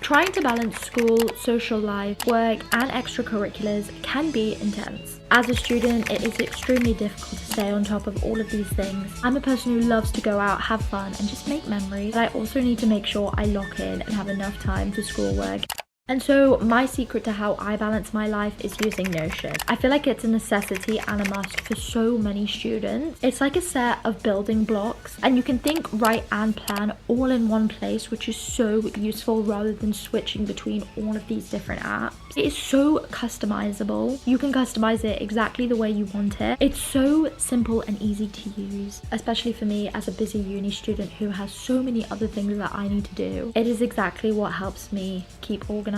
Trying to balance school, social life, work, and extracurriculars can be intense. As a student, it is extremely difficult to stay on top of all of these things. I'm a person who loves to go out, have fun, and just make memories, but I also need to make sure I lock in and have enough time for schoolwork. And so my secret to how I balance my life is using Notion. I feel like it's a necessity and a must for so many students. It's like a set of building blocks, and you can think, write, and plan all in one place, which is so useful rather than switching between all of these different apps. It is so customizable. You can customize it exactly the way you want it. It's so simple and easy to use, especially for me as a busy uni student who has so many other things that I need to do. It is exactly what helps me keep organized.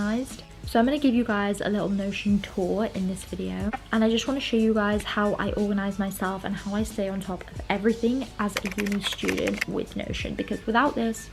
So I'm going to give you guys a little Notion tour in this video, and I just want to show you guys how I organize myself and how I stay on top of everything as a uni student with Notion, because without this,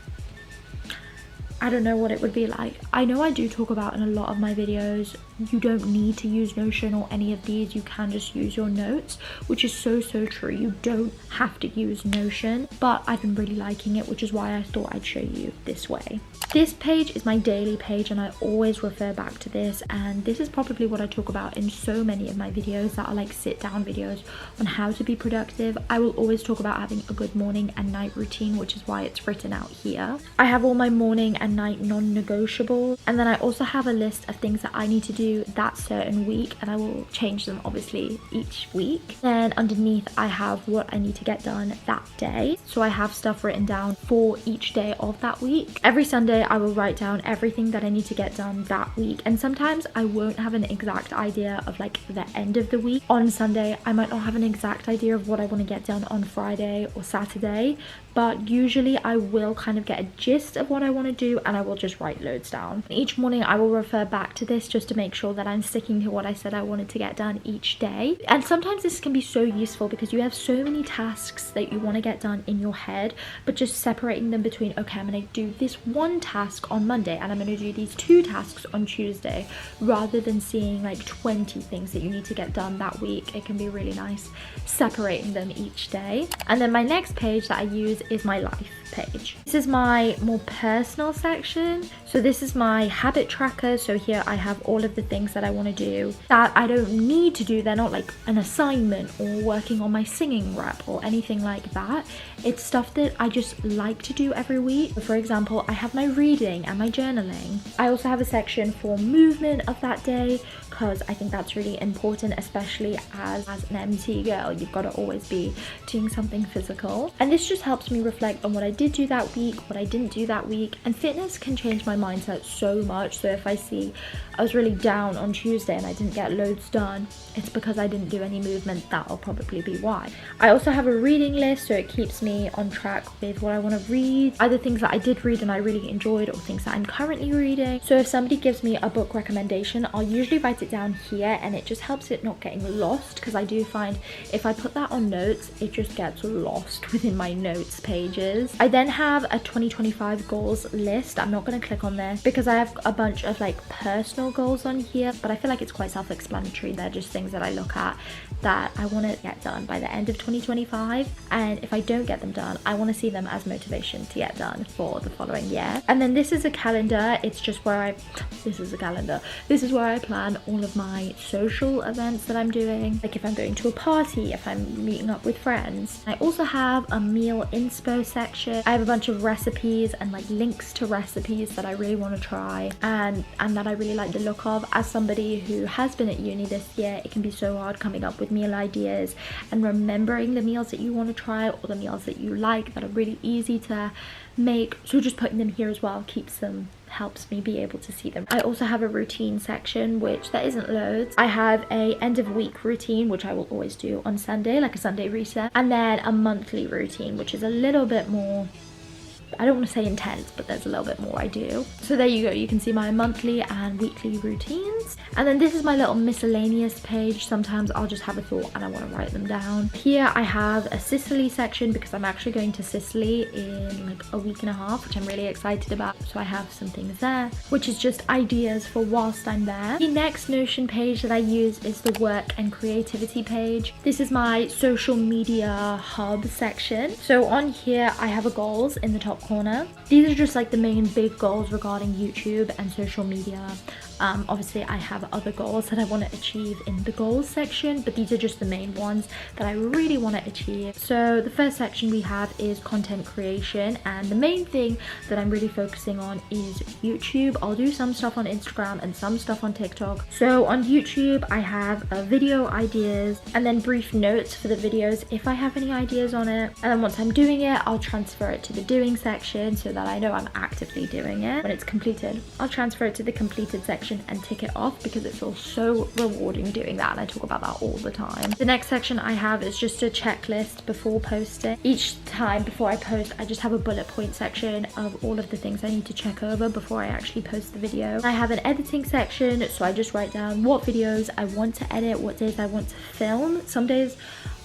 I don't know what it would be like. I know I do talk about in a lot of my videos, you don't need to use Notion or any of these, you can just use your notes, which is so true. You don't have to use Notion, but I've been really liking it, which is why I thought I'd show you this way. This page is my daily page, and I always refer back to this, and this is probably what I talk about in so many of my videos that are like sit down videos on how to be productive. I will always talk about having a good morning and night routine, which is why it's written out here. I have all my morning and night non-negotiable, and then I also have a list of things that I need to do that certain week, and I will change them obviously each week. Then underneath I have what I need to get done that day, so I have stuff written down for each day of that week. Every Sunday I will write down everything that I need to get done that week, and sometimes I won't have an exact idea of like the end of the week. On Sunday I might not have an exact idea of what I want to get done on Friday or Saturday, but usually I will kind of get a gist of what I want to do, and I will just write loads down. Each morning I will refer back to this just to make sure that I'm sticking to what I said I wanted to get done each day. And sometimes this can be so useful because you have so many tasks that you want to get done in your head, but just separating them between, okay, I'm going to do this one task on Monday and I'm going to do these 2 tasks on Tuesday, rather than seeing like 20 things that you need to get done that week. It can be really nice separating them each day. And then my next page that I use is my life page. This is my more personal section. So this is my habit tracker. So here I have all of the things that I want to do that I don't need to do. They're not like an assignment or working on my singing rep or anything like that. It's stuff that I just like to do every week. For example, I have my reading and my journaling. I also have a section for movement of that day, because I think that's really important, especially as an MT girl. You've got to always be doing something physical, and this just helps me reflect on what I did do that week, what I didn't do that week. And fitness can change my mindset so much. So if I see I was really down on Tuesday and I didn't get loads done, it's because I didn't do any movement. That'll probably be why. I also have a reading list, so it keeps me on track with what I want to read, either things that I did read and I really enjoyed or things that I'm currently reading. So if somebody gives me a book recommendation, I'll usually write it down here, and it just helps it not getting lost, because I do find if I put that on notes, it just gets lost within my notes pages. I then have a 2025 goals list. I'm not going to click on this because I have a bunch of like personal goals on here, but I feel like it's quite self-explanatory. They're just things that I look at that I want to get done by the end of 2025, and if I don't get them done, I want to see them as motivation to get done for the following year. And then this is a calendar. It's just where this is where I plan all of my social events that I'm doing, like if I'm going to a party, if I'm meeting up with friends. I also have a meal inspo section. I have a bunch of recipes and like links to recipes that I really want to try and that I really like the look of. As somebody who has been at uni this year, it can be so hard coming up with meal ideas and remembering the meals that you want to try or the meals that you like that are really easy to make. So just putting them here as well helps me be able to see them. I also have a routine section, which there isn't loads. I have a end of week routine, which I will always do on Sunday, like a Sunday reset, and then a monthly routine, which is a little bit more, I don't want to say intense, but there's a little bit more I do. So there you go, you can see my monthly and weekly routines. thoughts. And then this is my little miscellaneous page. Sometimes I'll just have a thought and I want to write them down. Here I have a Sicily section because I'm actually going to Sicily in like a week and a half, which I'm really excited about. So I have some things there, which is just ideas for whilst I'm there. The next Notion page that I use is the work and creativity page. This is my social media hub section. So on here I have a goals in the top corner. These are just like the main big goals regarding YouTube and social media. Obviously I have other goals that I want to achieve in the goals section, but these are just the main ones that I really want to achieve. So the first section we have is content creation, and the main thing that I'm really focusing on is YouTube. I'll do some stuff on Instagram and some stuff on TikTok. So on YouTube I have video ideas and then brief notes for the videos if I have any ideas on it, and then once I'm doing it I'll transfer it to the doing section so that I know I'm actively doing it. When it's completed, I'll transfer it to the completed section and tick it off because it feels so rewarding doing that, and I talk about that all the time. The next section I have is just a checklist before posting. Each time before I post I just have a bullet point section of all of the things I need to check over before I actually post the video. I have an editing section, so I just write down what videos I want to edit, what days I want to film. Some days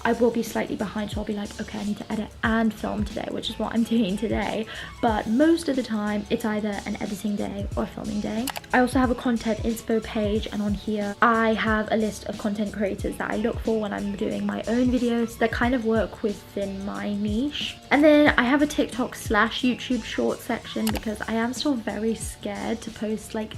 I will be slightly behind, so I'll be like, okay, I need to edit and film today, which is what I'm doing today. But most of the time, it's either an editing day or a filming day. I also have a content inspo page, and on here, I have a list of content creators that I look for when I'm doing my own videos that kind of work within my niche. And then I have a TikTok / YouTube short section because I am still very scared to post like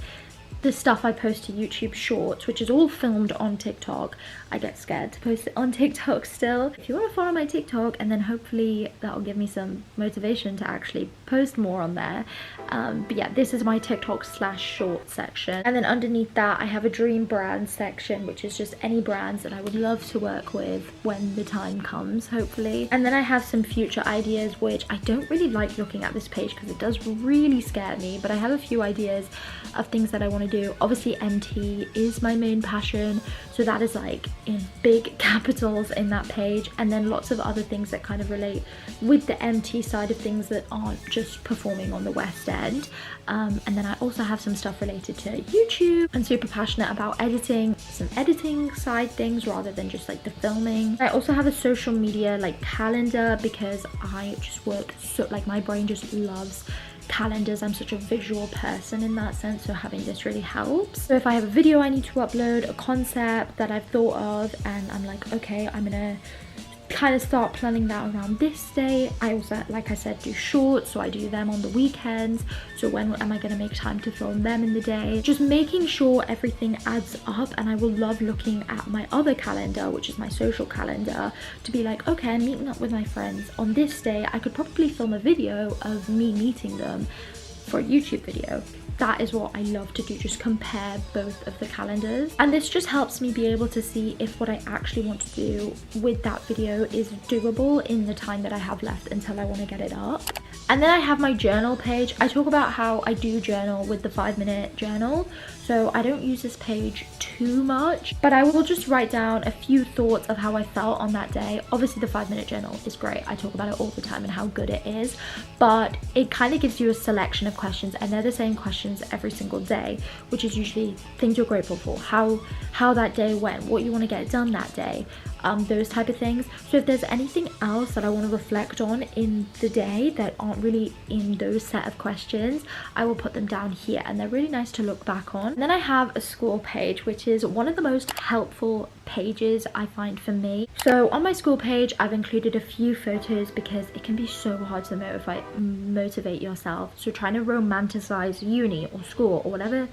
the stuff I post to YouTube Shorts, which is all filmed on TikTok. I get scared to post it on TikTok still. If you want to follow my TikTok, and then hopefully that'll give me some motivation to actually post more on there. But yeah, this is my TikTok / short section. And then underneath that I have a dream brand section, which is just any brands that I would love to work with when the time comes, hopefully. And then I have some future ideas, which I don't really like looking at this page because it does really scare me, but I have a few ideas of things that I want to do. Obviously MT is my main passion, so that is like in big capitals in that page, and then lots of other things that kind of relate with the MT side of things that aren't just performing on the West End. And then I also have some stuff related to YouTube. I'm super passionate about editing, some editing side things rather than just like the filming. I also have a social media like calendar because I just work so like my brain just loves calendars. I'm such a visual person in that sense, so having this really helps. So if I have a video I need to upload, a concept that I've thought of, and I'm like, okay, I'm gonna kind of start planning that around this day. I also, like I said, do shorts, so I do them on the weekends. So when am I going to make time to film them in the day? Just making sure everything adds up. And I will love looking at my other calendar, which is my social calendar, to be like, okay, I'm meeting up with my friends on this day. I could probably film a video of me meeting them for a YouTube video. That is what I love to do, just compare both of the calendars. And this just helps me be able to see if what I actually want to do with that video is doable in the time that I have left until I want to get it up. And then I have my journal page. I talk about how I do journal with the 5-minute journal. So I don't use this page too much, but I will just write down a few thoughts of how I felt on that day. Obviously the 5-minute journal is great. I talk about it all the time and how good it is, but it kind of gives you a selection of questions, and they're the same questions every single day, which is usually things you're grateful for, how that day went, what you want to get done that day, those type of things. So if there's anything else that I want to reflect on in the day that aren't really in those set of questions, I will put them down here, and they're really nice to look back on. And then I have a school page, which is one of the most helpful pages I find for me. So on my school page I've included a few photos because it can be so hard to motivate yourself. So trying to romanticize uni or school or whatever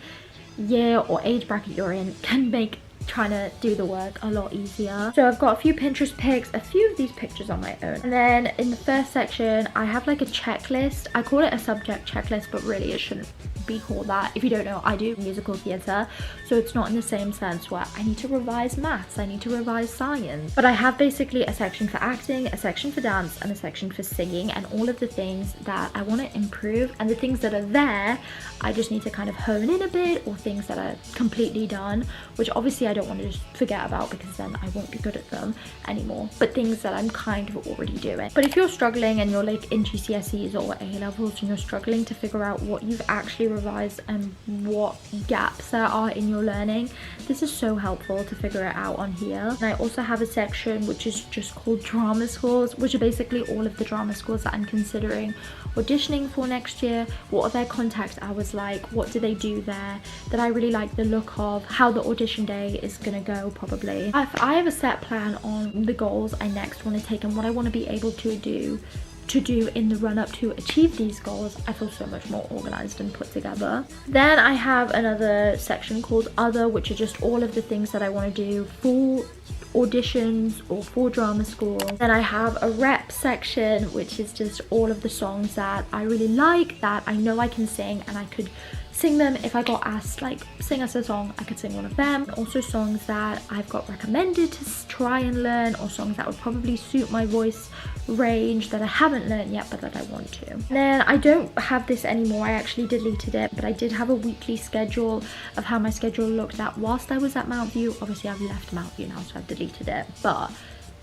year or age bracket you're in can make trying to do the work a lot easier. So I've got a few Pinterest pics, a few of these pictures on my own. And then in the first section I have like a checklist. I call it a subject checklist, but really it shouldn't be called that. If you don't know, I do musical theatre, so it's not in the same sense where I need to revise maths, I need to revise science, but I have basically a section for acting, a section for dance, and a section for singing, and all of the things that I want to improve. And the things that are there I just need to kind of hone in a bit, or things that are completely done, which obviously I don't want to just forget about because then I won't be good at them anymore, but things that I'm kind of already doing. But if you're struggling and you're like in GCSEs or A levels and you're struggling to figure out what you've actually revise and what gaps there are in your learning. This is so helpful to figure it out on here. And I also have a section which is just called drama schools, which are basically all of the drama schools that I'm considering auditioning for next year. What are their contact hours like? What do they do there that I really like the look of? How the audition day is gonna go probably. If I have a set plan on the goals I next want to take and what I want to be able to do in the run up to achieve these goals, I feel so much more organized and put together. Then I have another section called other, which are just all of the things that I want to do for auditions or for drama school. Then I have a rep section, which is just all of the songs that I really like, that I know I can sing and I could sing them if I got asked, like, sing us a song, I could sing one of them. Also songs that I've got recommended to try and learn, or songs that would probably suit my voice range that I haven't learned yet but that I want to. And then I don't have this anymore, I actually deleted it, but I did have a weekly schedule of how my schedule looked at whilst I was at Mount View. Obviously I've left Mount View now, so I've deleted it, but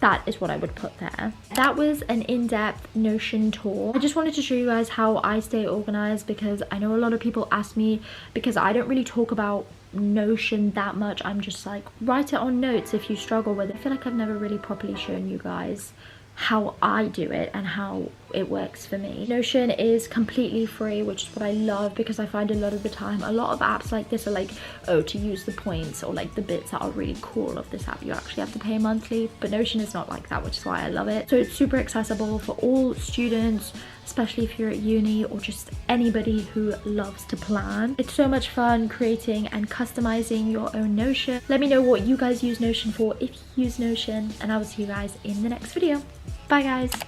that is what I would put there. That was an in-depth Notion tour. I just wanted to show you guys how I stay organized, because I know a lot of people ask me, because I don't really talk about Notion that much. I'm just like, write it on notes if you struggle with it. I feel like I've never really properly shown you guys how I do it and how it works for me. Notion is completely free, which is what I love, because I find a lot of the time a lot of apps like this are like, oh, to use the points or like the bits that are really cool of this app you actually have to pay monthly, but Notion is not like that, which is why I love it. So it's super accessible for all students, especially if you're at uni or just anybody who loves to plan. It's so much fun creating and customizing your own Notion. Let me know what you guys use Notion for if you use Notion, and I will see you guys in the next video. Bye guys.